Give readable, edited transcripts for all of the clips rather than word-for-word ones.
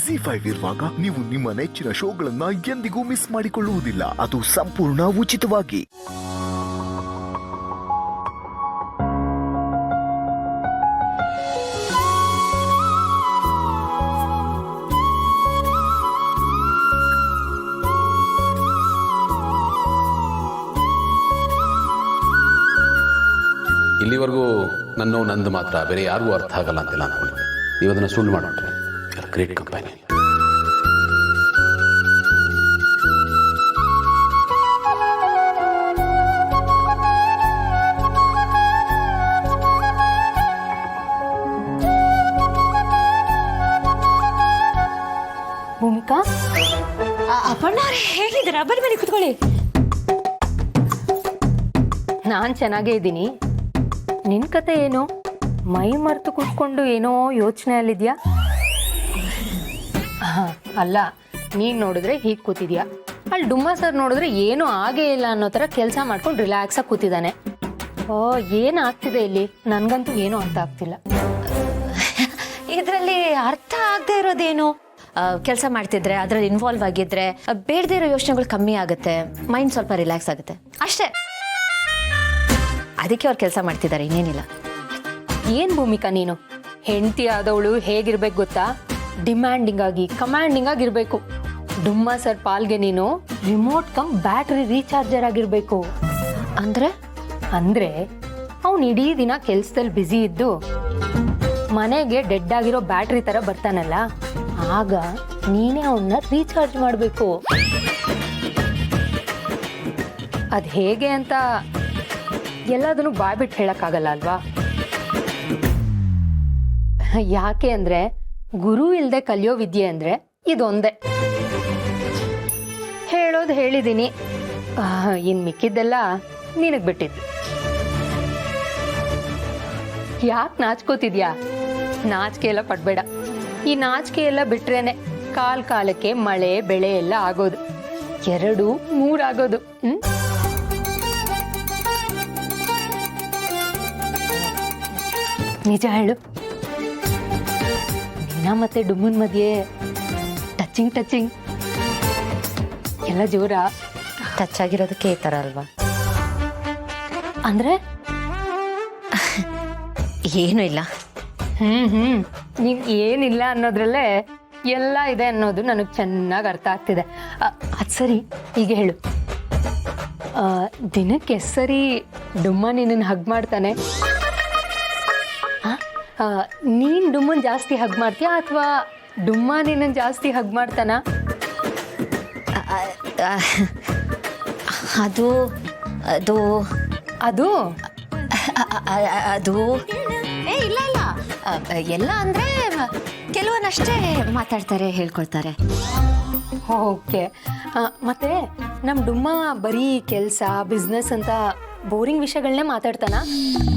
ZEE5 ಇರುವಾಗ ನೀವು ನಿಮ್ಮ ನೆಚ್ಚಿನ ಶೋಗಳನ್ನ ಎಂದಿಗೂ ಮಿಸ್ ಮಾಡಿಕೊಳ್ಳುವುದಿಲ್ಲ. ಅದು ಸಂಪೂರ್ಣ ಉಚಿತವಾಗಿ. ಇಲ್ಲಿವರೆಗೂ ನಂದು ಮಾತ್ರ, ಬೇರೆ ಯಾರಿಗೂ ಅರ್ಥ ಆಗಲ್ಲ ಅಂತೆಲ್ಲ ಅನ್ಕೊಂಡಿದ್ದೆ. ನೀವು ಅದನ್ನು ಸುಳ್ಳು ಮಾಡಿಬಿಟ್ರೆ. Great company. ಭೂಮಿಕಾ, ಅಪರ್ಣ ಅವ್ರೆ ಹೇಗಿದ್ದೀರಾ? ಬನ್ನಿ ಬನ್ನಿ ಕುತ್ಕೊಳ್ಳಿ. ನಾನು ಚೆನ್ನಾಗೇ ಇದ್ದೀನಿ. ನಿನ್ನ ಕತೆ ಏನು? ಮೈ ಮರೆತು ಕೂತ್ಕೊಂಡು ಏನೋ ಯೋಚನೆಯಲ್ಲಿದ್ಯಾ? ಅಲ್ಲ, ನೀನು ನೋಡಿದ್ರೆ ಹೀಗೆ ಕೂತಿದ್ಯಾ, ಅಲ್ಲಿ ಡುಮ್ಮ ಸರ್ ನೋಡಿದ್ರೆ ಏನೂ ಆಗೇ ಇಲ್ಲ ಅನ್ನೋ ಥರ ಕೆಲಸ ಮಾಡ್ಕೊಂಡು ರಿಲ್ಯಾಕ್ಸಾಗಿ ಕೂತಿದ್ದಾನೆ. ಓ, ಏನಾಗ್ತಿದೆ ಇಲ್ಲಿ? ನನಗಂತೂ ಏನೂ ಅರ್ಥ ಆಗ್ತಿಲ್ಲ. ಇದರಲ್ಲಿ ಅರ್ಥ ಆಗದೆ ಇರೋದೇನು? ಕೆಲಸ ಮಾಡ್ತಿದ್ರೆ, ಅದರಲ್ಲಿ ಇನ್ವಾಲ್ವ್ ಆಗಿದ್ರೆ ಬೇಡದೇ ಇರೋ ಯೋಚನೆಗಳು ಕಮ್ಮಿ ಆಗುತ್ತೆ, ಮೈಂಡ್ ಸ್ವಲ್ಪ ರಿಲ್ಯಾಕ್ಸ್ ಆಗುತ್ತೆ ಅಷ್ಟೇ. ಅದಕ್ಕೆ ಅವ್ರು ಕೆಲಸ ಮಾಡ್ತಿದ್ದಾರೆ, ಇನ್ನೇನಿಲ್ಲ. ಏನು ಭೂಮಿಕಾ ನೀನು? ಹೆಂಡತಿ ಆದವಳು ಹೇಗಿರ್ಬೇಕು ಗೊತ್ತಾ? ಡಿಮ್ಯಾಂಡಿಂಗ್ ಆಗಿ, ಕಮಾಂಡಿಂಗ್ ಆಗಿರ್ಬೇಕು. ಡುಮ್ಮ ಸರ್ ಪಾಲ್ಗೆ ನೀನು ರಿಮೋಟ್ ಕಮ್ ಬ್ಯಾಟ್ರಿ ರೀಚಾರ್ಜರ್ ಆಗಿರ್ಬೇಕು. ಅಂದ್ರೆ ಅವನು ಇಡೀ ದಿನ ಕೆಲ್ಸದಲ್ಲಿ ಬ್ಯುಸಿ ಇದ್ದು ಮನೆಗೆ ಡೆಡ್ ಆಗಿರೋ ಬ್ಯಾಟ್ರಿ ತರ ಬರ್ತಾನಲ್ಲ, ಆಗ ನೀನೇ ಅವನ್ನ ರೀಚಾರ್ಜ್ ಮಾಡಬೇಕು. ಅದ್ ಹೇಗೆ ಅಂತ ಎಲ್ಲದನ್ನು ಬಾಯ್ಬಿಟ್ಟು ಹೇಳಕ್ಕಾಗಲ್ಲ ಅಲ್ವಾ? ಯಾಕೆ ಅಂದ್ರೆ ಗುರು ಇಲ್ದೆ ಕಲಿಯೋ ವಿದ್ಯೆ ಅಂದ್ರೆ ಇದೊಂದೇ. ಹೇಳೋದು ಹೇಳಿದ್ದೀನಿ, ಇನ್ ಮಿಕ್ಕಿದ್ದೆಲ್ಲ ನಿನಗ್ ಬಿಟ್ಟಿದ್ದು. ಯಾಕೆ ನಾಚ್ಕೋತಿದ್ಯಾ? ನಾಚಿಕೆ ಎಲ್ಲ ಪಡ್ಬೇಡ. ಈ ನಾಚಿಕೆ ಎಲ್ಲ ಬಿಟ್ರೇನೆ ಕಾಲಕ್ಕೆ ಮಳೆ ಬೆಳೆ ಎಲ್ಲ ಆಗೋದು, 2, 3 ಆಗೋದು. ನಿಜ ಹೇಳು, ನಿನ್ನ ಮತ್ತೆ ಡುಮ್ಮನ್ ಮಧ್ಯೆ ಟಚಿಂಗ್ ಎಲ್ಲ ಜೋರ? ಟಚ್ ಆಗಿರೋದಕ್ಕೆ ಈ ಥರ ಅಲ್ವಾ? ಅಂದ್ರೆ ಏನೂ ಇಲ್ಲ. ನೀನ್ ಏನಿಲ್ಲ ಅನ್ನೋದ್ರಲ್ಲೇ ಎಲ್ಲ ಇದೆ ಅನ್ನೋದು ನನಗೆ ಚೆನ್ನಾಗಿ ಅರ್ಥ ಆಗ್ತಿದೆ. ಅದು ಸರಿ, ಈಗ ಹೇಳು, ದಿನಕ್ಕೆ ಎಷ್ಟು ಸರಿ ಡುಮ್ಮ ನಿನ್ನನ್ನು ಹಗ್ ಮಾಡ್ತಾನೆ? ನೀನ್ ಡುಮ್ಮನ್ ಜಾಸ್ತಿ ಹಗ್ ಮಾಡ್ತೀಯಾ ಅಥವಾ ಡುಮ್ಮ ನಿನ್ನನ್ನು ಜಾಸ್ತಿ ಹಗ್ ಮಾಡ್ತಾನ? ಅದು ಅದು ಅದು ಅದು ಇಲ್ಲ ಎಲ್ಲ ಅಂದ್ರೆ ಕೆಲವನ್ನಷ್ಟೇ ಮಾತಾಡ್ತಾರೆ, ಹೇಳ್ಕೊಳ್ತಾರೆ. ಓಕೆ. ಮತ್ತೆ ನಮ್ಮ ಡುಮ್ಮ ಬರೀ ಕೆಲಸ ಬಿಸ್ನೆಸ್ ಅಂತ ಬೋರಿಂಗ್ ವಿಷಯಗಳನ್ನೇ ಮಾತಾಡ್ತಾನ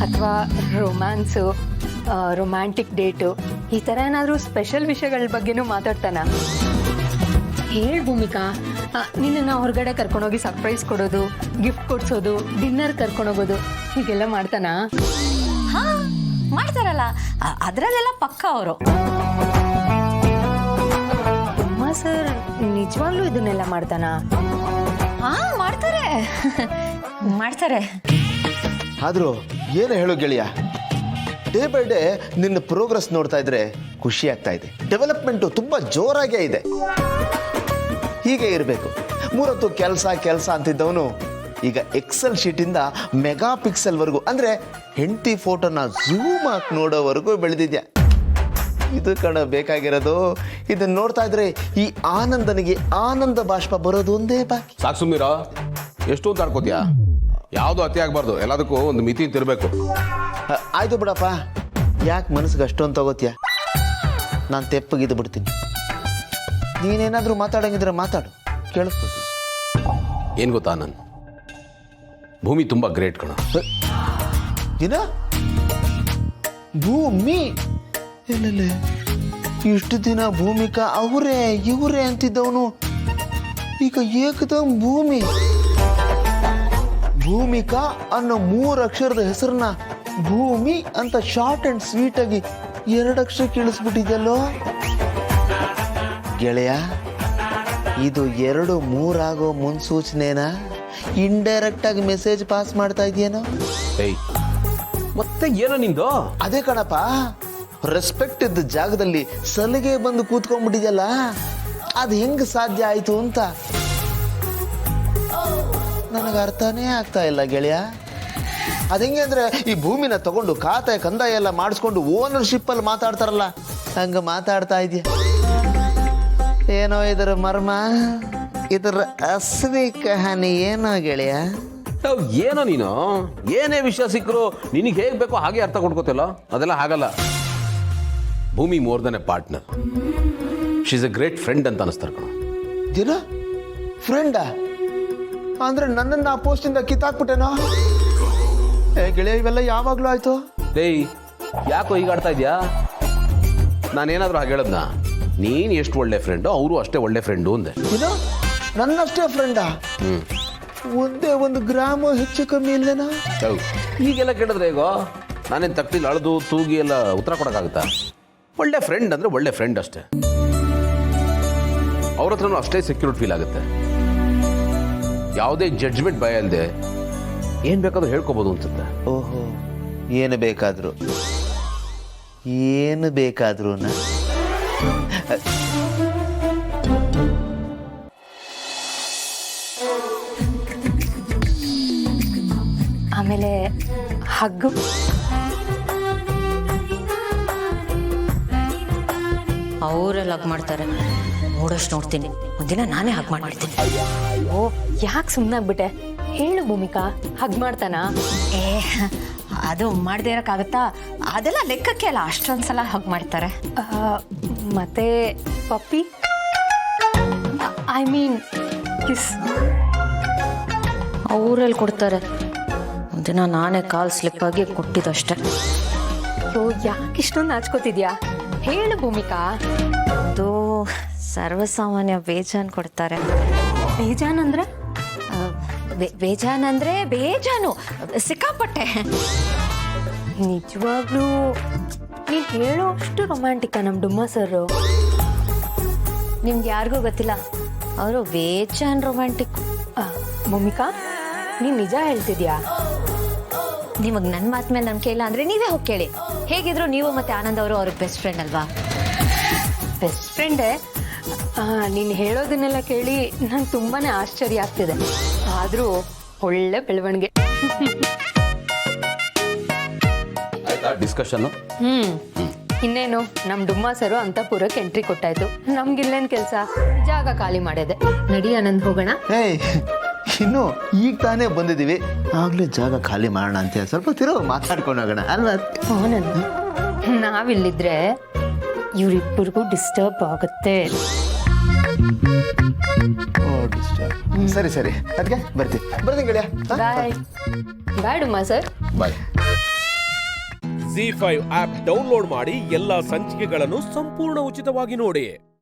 ಅಥವಾ ರೊಮ್ಯಾನ್ಸು, ರೊಮ್ಯಾಂಟಿಕ್ ಡೇಟು ಈ ಥರ ಏನಾದರೂ ಸ್ಪೆಷಲ್ ವಿಷಯಗಳ ಬಗ್ಗೆನೂ ಮಾತಾಡ್ತಾನ? ಹೇಳ್ ಭೂಮಿಕಾ, ನಿನ್ನನ್ನು ಹೊರಗಡೆ ಕರ್ಕೊಂಡೋಗಿ ಸರ್ಪ್ರೈಸ್ ಕೊಡೋದು, ಗಿಫ್ಟ್ ಕೊಡ್ಸೋದು, ಡಿನ್ನರ್ ಕರ್ಕೊಂಡೋಗೋದು ಹೀಗೆಲ್ಲ ಮಾಡ್ತಾನ? ಹಾ, ಮಾಡ್ತಾರಲ್ಲ, ಅದರಲ್ಲೆಲ್ಲ ಪಕ್ಕ ಅವರು. ಡುಮ್ಮ ಸರ್ ನಿಜವಾಗ್ಲೂ ಇದನ್ನೆಲ್ಲ ಮಾಡ್ತಾನ? ಹಾ, ಮಾಡ್ತಾರೆ. ಆದರೂ ಏನು ಹೇಳೋ ಗೆಳೆಯ, ಡೇ ಬೈ ಡೇ ನಿನ್ನ ಪ್ರೋಗ್ರೆಸ್ ನೋಡ್ತಾ ಇದ್ರೆ ಖುಷಿ ಆಗ್ತಾ ಇದೆ. ಡೆವಲಪ್ಮೆಂಟು ತುಂಬ ಜೋರಾಗೇ ಇದೆ. ಹೀಗೆ ಇರಬೇಕು. 3 ಹೊತ್ತು ಕೆಲಸ ಅಂತಿದ್ದವನು ಈಗ ಎಕ್ಸೆಲ್ ಶೀಟಿಂದ ಮೆಗಾ ಪಿಕ್ಸೆಲ್ವರೆಗೂ, ಅಂದರೆ ಹೆಂಡತಿ ಫೋಟೋನ ಝೂಮ್ ಹಾಕಿ ನೋಡೋವರೆಗೂ ಬೆಳೆದಿದ್ಯಾ. ಇದು ಕಣ ಬೇಕಾಗಿರೋದು. ಇದನ್ನು ನೋಡ್ತಾ ಇದ್ರೆ ಈ ಆನಂದನಿಗೆ ಆನಂದ ಬಾಷ್ಪ ಬರೋದು ಒಂದೇ ಬಾಕಿ. ಸಾಕು ಸುಮ್ಮೀರ, ಎಷ್ಟು ಅಂತ ಆಡ್ಕೋತೀಯಾ? ಯಾವುದು ಅತಿ ಆಗಬಾರ್ದು, ಎಲ್ಲದಕ್ಕೂ ಒಂದು ಮಿತಿ ತಿರ್ಬೇಕು. ಆಯ್ತು ಬಿಡಪ್ಪ, ಯಾಕೆ ಮನಸ್ಸಿಗೆ ಅಷ್ಟೊಂದು ತಗೋತೀಯ? ನಾನು ತೆಪ್ಪಗಿದ್ದು ಬಿಡ್ತೀನಿ. ನೀನೇನಾದರೂ ಮಾತಾಡಂಗಿದ್ರೆ ಮಾತಾಡು, ಕೇಳಿಸ್ಕೊತೀನಿ. ಏನು ಗೊತ್ತಾ, ನಾನು ಭೂಮಿ ತುಂಬ ಗ್ರೇಟ್ ಕಣ. ಏನ ಭೂಮಿ? ಇಲ್ಲ, ಇಷ್ಟು ದಿನ ಭೂಮಿಕಾ ಇವರೇ ಅಂತಿದ್ದವನು ಈಗ ಏಕದಮ್ ಭೂಮಿಕಾ ಅನ್ನೋ 3 ಅಕ್ಷರದ ಹೆಸರನ್ನ ಭೂಮಿ ಅಂತ ಶಾರ್ಟ್ ಅಂಡ್ ಸ್ವೀಟ್ ಆಗಿ 2 ಅಕ್ಷರ ಕೇಳಿಸ್ಬಿಟ್ಟಿದ್ಯಲ್ಲೋ. ಗೆಳೆಯ, ಇದು 2-3 ಆಗೋ ಮುನ್ಸೂಚನೆನಾ ಇಂಡೈರೆಕ್ಟ್ ಆಗಿ ಮೆಸೇಜ್ ಪಾಸ್ ಮಾಡ್ತಾ ಇದೆಯೇನೋ? ಏಯ್ ಮತ್ತೆ ಏನೋ ನಿಂದು? ಅದೇ ಕಣಪ್ಪ, ರೆಸ್ಪೆಕ್ಟ್ ಇದ್ದ ಜಾಗದಲ್ಲಿ ಸಲಿಗೆ ಬಂದು ಕೂತ್ಕೊಂಡ್ಬಿಟ್ಟಿದೆಯಲ್ಲ, ಅದು ಹೆಂಗ್ ಸಾಧ್ಯ ಆಯ್ತು ಅಂತ ನನಗೆ ಅರ್ಥನೇ ಆಗ್ತಾ ಇಲ್ಲ ಗೆಳೆಯ. ಅದು ಹೆಂಗೆ ಅಂದ್ರೆ, ಈ ಭೂಮಿನ ತಗೊಂಡು ಖಾತೆ ಕಂದಾಯ ಎಲ್ಲ ಮಾಡಿಸ್ಕೊಂಡು ಓನರ್ಶಿಪ್ ಅಲ್ಲಿ ಮಾತಾಡ್ತಾರಲ್ಲ, ಹಂಗ ಮಾತಾಡ್ತಾ ಇದೆಯಾ? ಏನೋ ಇದರ ಮರ್ಮ, ಇದರ ಅಸಲಿ ಕಹಾನಿ ಏನೋ ಗೆಳೆಯ? ಏನೋ ನೀನು ಏನೇ ವಿಷಯ ಸಿಕ್ಕರು ನಿನಗೆ ಹೇಗೆ ಬೇಕೋ ಹಾಗೆ ಅರ್ಥ ಕೊಡ್ಕೋತಿಲ್ಲ. ಅದೆಲ್ಲ ಹಾಗಲ್ಲ. ಭೂಮಿ more than A partner, she is A great friend ಅಂತ ಅನಿಸ್ತಾರೆ ಕಣ. ದಿನ ಫ್ರೆಂಡಾ? ಅಂದ್ರೆ ನನ್ನನ್ನು ಆ ಪೋಸ್ಟಿಂದ ಕಿತ್ತಾಕ್ಬಿಟ್ಟೇನೋ? ಗೆಳೆಯ, ಇವೆಲ್ಲ ಯಾವಾಗ್ಲೂ ಆಯ್ತು? ಏಯ್ ಯಾಕೋ ಈಗ ಆಡ್ತಾ ಇದೆಯಾ? ನಾನೇನಾದರೂ ಹಾಗೆ ಹೇಳದ್ನಾ? ನೀನು ಎಷ್ಟು ಒಳ್ಳೆ ಫ್ರೆಂಡು, ಅವರು ಅಷ್ಟೇ ಒಳ್ಳೆ ಫ್ರೆಂಡು ಅಂದೆ. ಇದು ನನ್ನಷ್ಟೇ ಫ್ರೆಂಡಾ? ಒಂದೇ 1 ಗ್ರಾಮ ಹೆಚ್ಚು ಕಮ್ಮಿ ಇಲ್ಲೇನಾ? ಹೀಗೆಲ್ಲ ಕೇಳಿದ್ರೆ ಹೇಗೋ? ನಾನೇನು ತಕ್ತಿಲಿ ಅಳದು ತೂಗಿ ಎಲ್ಲ ಉತ್ತರ ಕೊಡೋಕ್ಕಾಗುತ್ತಾ? ಒಳ್ಳೆ ಫ್ರೆಂಡ್ ಅಂದರೆ ಒಳ್ಳೆ ಫ್ರೆಂಡ್ ಅಷ್ಟೇ. ಅವ್ರ ಹತ್ರನೂ ಅಷ್ಟೇ ಸೆಕ್ಯೂರ್ಡ್ ಫೀಲ್ ಆಗುತ್ತೆ. ಯಾವುದೇ ಜಡ್ಜ್ಮೆಂಟ್ ಭಯ ಅಲ್ಲದೆ ಏನು ಬೇಕಾದ್ರೂ ಹೇಳ್ಕೊಬೋದು ಅನ್ಸುತ್ತೆ. ಓಹೋ, ಏನು ಬೇಕಾದ್ರು ಏನು ಬೇಕಾದ್ರೂ ಆಮೇಲೆ ಹಗ್ಗು. ಅವರೆಲ್ಲ ಹಗ್ ಮಾಡ್ತಾರೆ, ನೋಡೋಷ್ಟು ನೋಡ್ತೀನಿ. ಒಂದಿನ ನಾನೇ ಹಗ್ ಮಾಡ್ಬಿಡ್ತೀನಿ. ಓ, ಯಾಕೆ ಸುಮ್ಮನಾಗ್ಬಿಟ್ಟೆ? ಹೇಳು ಭೂಮಿಕಾ, ಹಗ್ ಮಾಡ್ತಾನ? ಏ, ಅದು ಮಾಡದೇ ಇರೋಕ್ಕಾಗತ್ತಾ? ಅದೆಲ್ಲ ಲೆಕ್ಕಕ್ಕೆ ಅಲ್ಲ, ಅಷ್ಟೊಂದ್ಸಲ ಹಗ್ ಮಾಡ್ತಾರೆ. ಮತ್ತೆ ಪಪ್ಪಿ, ಐ ಮೀನ್ ಕಿಸ್, ಅವರಲ್ಲಿ ಕೊಡ್ತಾರೆ. ಒಂದಿನ ನಾನೇ ಕಾಲ್ ಸ್ಲಿಪ್ ಆಗಿ ಕೊಟ್ಟಿದ್ದಷ್ಟೆ. ಓ, ಯಾಕೆ ಇಷ್ಟೊಂದು ನಾಚ್ಕೋತಿದ್ಯಾ? ಹೇಳು ಭೂಮಿಕಾ. ಅದು ಸರ್ವಸಾಮಾನ್ಯ ಬೇಜಾನ್ ಕೊಡ್ತಾರೆ. ಬೇಜಾನ್ ಅಂದ್ರೆ? ಬೇಜಾನ್ ಅಂದ್ರೆ ಬೇಜಾನು, ಸಿಕ್ಕಾಪಟ್ಟೆ. ನಿಜವಾಗ್ಲೂ ನೀನು ಹೇಳೋ ಅಷ್ಟು ರೊಮ್ಯಾಂಟಿಕ್ಕ ನಮ್ಮ ಡುಮ್ಮ ಸರ್? ನಿಮ್ಗೆ ಯಾರಿಗೂ ಗೊತ್ತಿಲ್ಲ, ಅವರು ಬೇಜಾನ್ ರೊಮ್ಯಾಂಟಿಕ್. ಭೂಮಿಕಾ, ನೀನು ನಿಜ ಹೇಳ್ತಿದ್ಯಾ? ನಿಮಗೆ ನನ್ನ ಮಾತು ಮೇಲೆ ನಂಬಿಕೆ ಇಲ್ಲ ಅಂದರೆ ನೀವೇ ಹೋಗಿ ಕೇಳಿ. ಹೇಗಿದ್ರು ನೀವು ಮತ್ತೆ ಆನಂದ್ ಅವರು ಅವ್ರಿಗೆ ಬೆಸ್ಟ್ ಫ್ರೆಂಡ್ ಅಲ್ವಾ? ಬೆಸ್ಟ್ ಫ್ರೆಂಡೇ. ನೀನು ಹೇಳೋದನ್ನೆಲ್ಲ ಕೇಳಿ ನಂಗೆ ತುಂಬಾ ಆಶ್ಚರ್ಯ ಆಗ್ತಿದೆ. ಆದರೂ ಒಳ್ಳೆ ಬೆಳವಣಿಗೆ. ಡಿಸ್ಕಷನ್ ಇನ್ನೇನು, ನಮ್ಮ ಡುಮ್ಮ ಸರು ಅಂತಪುರಕ್ಕೆ ಎಂಟ್ರಿ ಕೊಟ್ಟಾಯ್ತು. ನಮ್ಗಿಲ್ಲೇನು ಕೆಲಸ? ಜಾಗ ಖಾಲಿ ಮಾಡಿದೆ. ನಡಿ ಆನಂದ್, ಹೋಗೋಣ. ಏಯ್, ಇನ್ನು ಈಗ ತಾನೇ ಬಂದಿದ್ದೀವಿ, ಆಗ್ಲೇ ಜಾಗ ಖಾಲಿ ಮಾಡೋಣ ಅಂತ ಸ್ವಲ್ಪ ತಿರುಗಿ ಮಾತಾಡ್ಕೊಂಡು ಹೋಗೋಣ ಅಲ್ವಾ? ನಾವಿಲ್ಲಿದ್ರೆ ಇವರಿಬ್ಬರಿಗೂ ಡಿಸ್ಟರ್ಬ್ ಆಗುತ್ತೆ. ಸರಿ ಸರಿ, ಅದಕ್ಕೆ ಬರ್ತೀನಿ ಗೆಳೆಯ. ಬಾಯ್ ಬಾಯ್ ಡುಮ್ಮ ಸರ್. ಬಾಯ್. ZEE5 ಆಪ್ ಡೌನ್ಲೋಡ್ ಮಾಡಿ ಎಲ್ಲಾ ಸಂಚಿಕೆಗಳನ್ನು ಸಂಪೂರ್ಣ ಉಚಿತವಾಗಿ ನೋಡಿ.